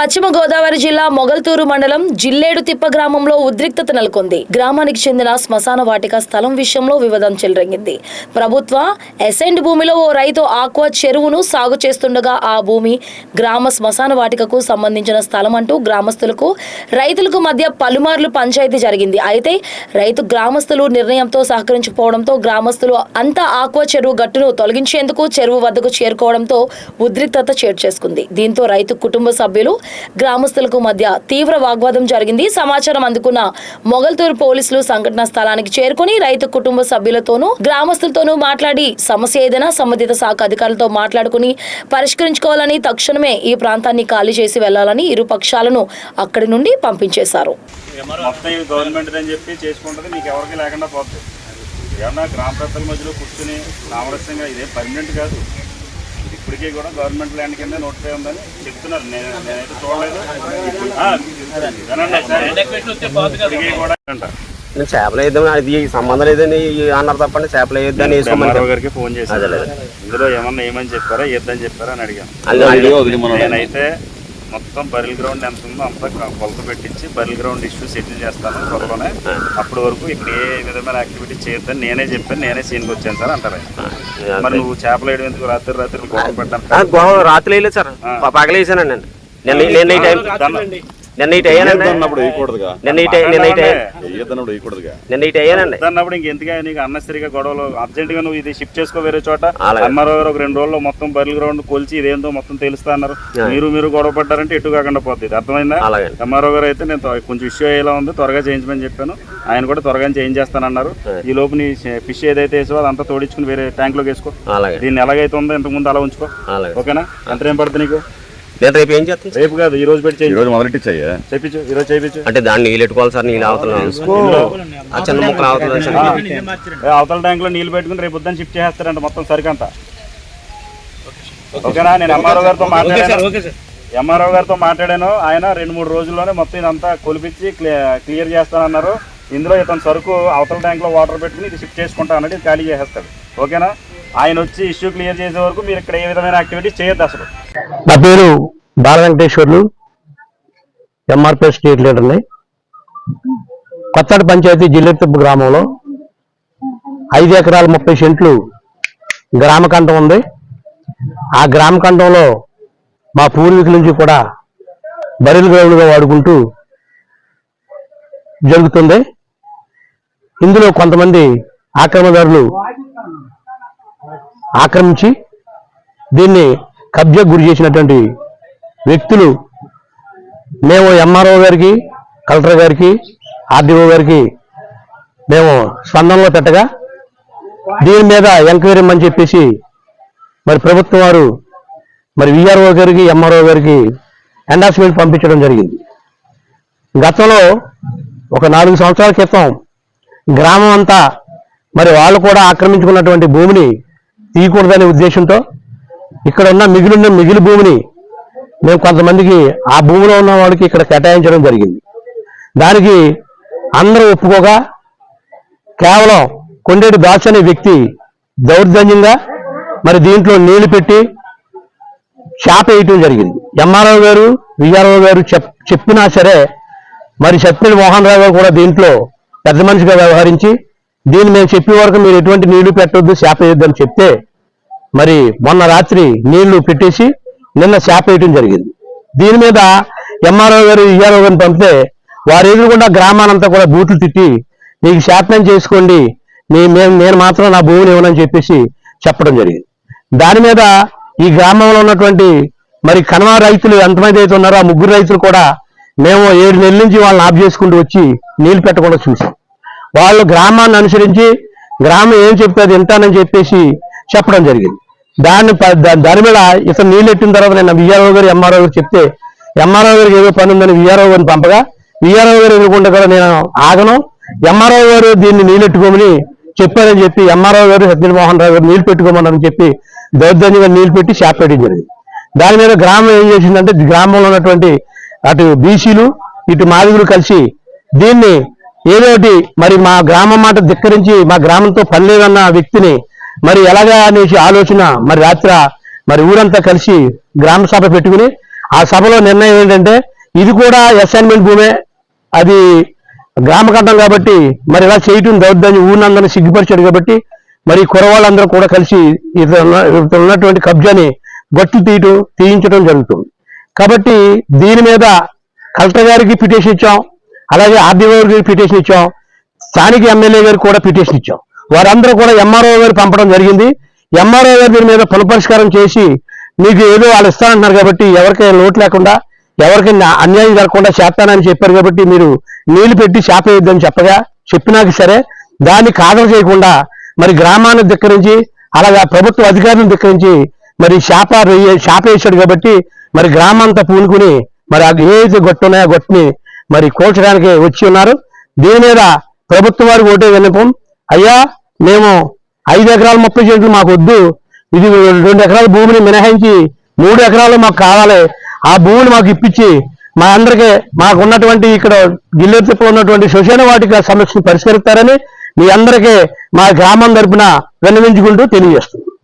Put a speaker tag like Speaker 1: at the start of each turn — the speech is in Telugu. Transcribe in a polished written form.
Speaker 1: పశ్చిమ గోదావరి జిల్లా మొగల్తూరు మండలం జిల్లేడుతిప్ప గ్రామంలో ఉద్రిక్తత నెలకొంది. గ్రామానికి చెందిన శ్మశాన వాటిక స్థలం విషయంలో వివాదం చెలరేగింది. ప్రభుత్వ ఎసెంట్ భూమిలో ఓ రైతు ఆక్వా చెరువును సాగు చేస్తుండగా ఆ భూమి గ్రామ శ్మశాన వాటికకు సంబంధించిన స్థలం అంటూ గ్రామస్తులకు రైతులకు మధ్య పలుమార్లు పంచాయతీ జరిగింది. అయితే రైతు గ్రామస్తులు నిర్ణయంతో సహకరించకపోవడంతో గ్రామస్తులు అంతా ఆక్వా చెరువు గట్టును తొలగించేందుకు చెరువు వద్దకు చేరుకోవడంతో ఉద్రిక్తత చోటు చేసుకుంది. దీంతో రైతు కుటుంబ సభ్యులు గ్రామస్తులకు మధ్య తీవ్ర వాగ్వాదం జరిగింది. సమాచారం అందుకున్న మొగల్తూరు పోలీసులు సంఘటనా స్థలానికి చేరుకుని రైతు కుటుంబ సభ్యులతోనూ గ్రామస్తులతోనూ మాట్లాడి సమస్య ఏదైనా సంబంధిత శాఖ అధికారులతో మాట్లాడుకుని పరిష్కరించుకోవాలని, తక్షణమే ఈ ప్రాంతాన్ని ఖాళీ చేసి వెళ్లాలని ఇరు పక్షాలను అక్కడి నుండి పంపించేశారు.
Speaker 2: గ్రామ పెద్దల మధ్యలో కూర్చుని సామరస్యంగా ఇదే పర్మనెంట్ కాదు, ఇప్పటికీ కూడా గవర్నమెంట్ ల్యాండ్ కింద నోటిఫై ఉందని చెప్తున్నారు. నేనైతే చూడలేదు.
Speaker 3: చేపలు వేద్దాం, అది సంబంధం లేదని అన్నారు తప్పండి. చేపలు వేద్దాన్ని వేసుకోమని
Speaker 2: గారికి ఫోన్ చేశాను. ఇందులో ఏమని చెప్పారా, వేద్దని చెప్పారా అని అడిగాను. నేనైతే మొత్తం బరిల్ గ్రౌండ్ ఎంత ఉందో అంతా కొలత పెట్టించి బరిల్ గ్రౌండ్ ఇష్యూ సెటిల్ చేస్తాను త్వరలోనే. అప్పటి వరకు ఇక్కడ ఏ విధమైన యాక్టివిటీ చేయొద్దని నేనే చెప్పాను. నేనే సీన్కి వచ్చాను సార్ అంటారు. మరి నువ్వు చేపలు వేయడం ఎందుకు రాత్రి గొడవ పెట్టాను?
Speaker 3: రాత్రి వేయలేదు సార్, పగలేసానండి.
Speaker 2: అన్నప్పుడు ఇంకెందుగా నీకు అన్నసరిగా గొడవలు అర్జెంట్ గా నువ్వు ఇది షిఫ్ట్ చేసుకో వేరే చోట. ఎంఆర్ఓ గారు ఒక 2 రోజుల్లో మొత్తం బరిల్ గ్రౌండ్ కొలిచి ఇదేందో మొత్తం తెలుస్తా అన్నారు. మీరు గొడవ పడ్డారంటే ఎటు కాకుండా పోతుంది. అర్థమైందా? ఎంఆర్ఓ గారు అయితే నేను కొంచెం ఇష్యూ అయ్యేలా ఉంది, త్వరగా చేయించమని చెప్పాను. ఆయన కూడా త్వరగా చేంజ్ చేస్తానన్నారు. ఈ లోపు నీ ఫిష్ ఏదైతే వేసో అదంతా తోడించుకుని వేరే ట్యాంక్ లోకి వేసుకో. దీన్ని ఎలాగైతే ఉందో ఇంతకు ముందు అలా ఉంచుకో. ఓకేనా? ఎంత ఏం పడుతుంది నీకు?
Speaker 3: రేపు ఏం చేస్తాను?
Speaker 2: రేపు కాదు, ఈ రోజు పెట్టి మొదలెట్టి చెప్పించు. ఈ రోజు చేయించు.
Speaker 3: అంటే దాన్ని నీళ్ళు పెట్టుకోవాలి సార్. నీళ్ళు అవతల చిన్న ముక్కలు
Speaker 2: అవతల ట్యాంక్ లో నీళ్ళు పెట్టుకుని రేపు పొద్దున్న షిఫ్ట్ చేస్తారంట మొత్తం సరికంతా. ఓకేనా? నేను ఎంఆర్ఓ గారితో మాట్లాడాను. ఆయన 2-3 రోజుల్లోనే మొత్తం ఇదంతా కొలిపించి క్లియర్ చేస్తానన్నారు. ఇందులో ఇతను సరుకు అవతల ట్యాంక్ లో వాటర్ పెట్టుకుని ఇది షిఫ్ట్ చేసుకుంటా అన్నట్టు ఇది ఖాళీ చేసేస్తాడు. ఓకేనా? ఆయన వచ్చి ఇష్యూ క్లియర్ చేసే వరకు మీరు ఇక్కడ ఏ విధమైన యాక్టివిటీస్ చేయొద్దు అసలు.
Speaker 4: నా పేరు బాల వెంకటేశ్వర్లు, ఎంఆర్పీఎస్ స్టేట్ లీడర్ని. కొత్తడి పంచాయతీ జిల్లేడుతిప్ప గ్రామంలో 5 ఎకరాల 30 సెంట్లు గ్రామకంఠం ఉంది. ఆ గ్రామకంఠంలో మా పూర్వీకుల నుంచి కూడా బరిల్ గ్రౌండ్గా వాడుకుంటూ జరుగుతుంది. ఇందులో కొంతమంది ఆక్రమణదారులు ఆక్రమించి దీన్ని కబ్జా గురి చేసినటువంటి వ్యక్తులు మేము ఎంఆర్ఓ గారికి, కలెక్టర్ గారికి, ఆర్డీఓ గారికి మేము స్పందనలో పెట్టగా దీని మీద ఎంక్వైరీ అని చెప్పేసి మరి ప్రభుత్వం వారు మరి విఆర్ఓ గారికి, ఎంఆర్ఓ గారికి ఎండార్స్మెంట్ పంపించడం జరిగింది. గతంలో ఒక 4 సంవత్సరాల క్రితం గ్రామం అంతా మరి వాళ్ళు కూడా ఆక్రమించుకున్నటువంటి భూమిని తీయకూడదనే ఉద్దేశంతో ఇక్కడ ఉన్న మిగిలి భూమిని మేము కొంతమందికి ఆ భూమిలో ఉన్న వాళ్ళకి ఇక్కడ కేటాయించడం జరిగింది. దానికి అందరూ ఒప్పుకోగా కేవలం కొండేటి దాస్ అనే వ్యక్తి దౌర్జన్యంగా మరి దీంట్లో నీళ్లు పెట్టి చేప వేయటం జరిగింది. ఎంఆర్ఓ గారు, విఆర్ఓ గారు చెప్పినా సరే మరి సత్యపల్లి మోహన్ రావు గారు కూడా దీంట్లో పెద్ద మనిషిగా వ్యవహరించి దీన్ని మేము చెప్పే వరకు మీరు ఎటువంటి నీళ్లు పెట్టొద్దు, చేప వేయొద్దని చెప్తే మరి మొన్న రాత్రి నీళ్లు పెట్టేసి నిన్న చేప వేయటం జరిగింది. దీని మీద ఎంఆర్ఓ గారు, విఆర్ఓ గారిని పంపితే వారు ఎదురుకుండా గ్రామానంతా కూడా బూట్లు తిట్టి మీకు శాపనం చేసుకోండి, నేను మాత్రం నా భూమిని ఇవ్వనని చెప్పేసి చెప్పడం జరిగింది. దాని మీద ఈ గ్రామంలో ఉన్నటువంటి మరి కనవ రైతులు ఎంతమంది అయితే ఉన్నారో ఆ 3 రైతులు కూడా మేము 7 నెలల నుంచి వాళ్ళని ఆఫ్ చేసుకుంటూ వచ్చి నీళ్లు పెట్టకుండా చూసాం. వాళ్ళు గ్రామాన్ని అనుసరించి గ్రామం ఏం చెప్తే అది వింటానని చెప్పేసి చెప్పడం జరిగింది. దాని మీద ఇతను నీళ్ళు ఎట్టిన తర్వాత నేను విఆర్ఓ గారు, ఎంఆర్ఓ గారు చెప్తే ఎంఆర్ఓ గారికి ఏదో పని ఉందని విఆర్ఓ గారిని పంపగా విఆర్ఓ గారు ఎదుర్కొంటే కూడా నేను ఆగను, ఎంఆర్ఓ గారు దీన్ని నీళ్ళు పెట్టుకోమని చెప్పారని చెప్పి ఎంఆర్ఓ గారు సత్యపల్లి మోహన్ రావు గారు నీళ్ళు పెట్టుకోమని చెప్పి దౌర్జన్యంగా నీళ్ళు పెట్టి చేప వేయడం జరిగింది. దాని మీద గ్రామం ఏం చేసిందంటే గ్రామంలో ఉన్నటువంటి అటు బీసీలు ఇటు మాదిగులు కలిసి దీన్ని ఏదోటి మరి మా గ్రామం మాట ధిక్కరించి మా గ్రామంతో పని లేదన్న వ్యక్తిని మరి ఎలాగా అనేసి ఆలోచన మరి రాత్రి మరి ఊరంతా కలిసి గ్రామ సభ పెట్టుకుని ఆ సభలో నిర్ణయం ఏంటంటే ఇది కూడా అసైన్మెంట్ భూమే, అది గ్రామకట్టం కాబట్టి మరి ఇలా చేయటం దౌర్జన్యం, ఊరినందరినీ సిగ్గుపరిచాడు కాబట్టి మరి కురవాళ్ళందరూ కూడా కలిసి ఇతను ఉన్నటువంటి కబ్జాని గట్లు తీయించడం జరుగుతుంది. కాబట్టి దీని మీద కలెక్టర్ గారికి పిటిషన్ ఇచ్చాం, అలాగే ఆర్డీఓ గారికి పిటిషన్ ఇచ్చాం, స్థానిక ఎమ్మెల్యే గారికి కూడా పిటిషన్ ఇచ్చాం. వారందరూ కూడా ఎంఆర్ఓ గారు పంపడం జరిగింది. ఎంఆర్ఓ గారు దీని మీద పునఃపరిష్కారం చేసి మీకు ఏదో వాళ్ళు ఇస్తానంటున్నారు కాబట్టి ఎవరికైనా లోటు లేకుండా ఎవరికైనా అన్యాయం జరగకుండా చేస్తానని చెప్పారు కాబట్టి మీరు నీళ్లు పెట్టి చేపేయొద్దని చెప్పినాక సరే దాన్ని కాదలు చేయకుండా మరి గ్రామాన్ని ధిక్కరించి అలాగే ప్రభుత్వ అధికారులను ధిక్కరించి మరి చేప వేసాడు కాబట్టి మరి గ్రామాంతా పూనుకుని మరి ఏదైతే గొట్టు ఉన్నాయో ఆ గొట్టుని మరి కోల్చడానికి వచ్చి ఉన్నారు. దీని మీద ప్రభుత్వం వారికి ఓటే విన్నపం, అయ్యా మేము 5 ఎకరాలు 30 సెంట్లు మాకు వద్దు, ఇది 2 ఎకరాల భూమిని మినహాయించి 3 ఎకరాలు మాకు కావాలి, ఆ భూమిని మాకు ఇప్పించి మా అందరికీ మాకు ఉన్నటువంటి ఇక్కడ జిల్లేతిప్పలో ఉన్నటువంటి శ్మశాన వాటిక సమస్యను పరిష్కరిస్తారని మీ అందరికీ మా గ్రామం తరపున విన్నవించుకుంటూ తెలియజేస్తుంది.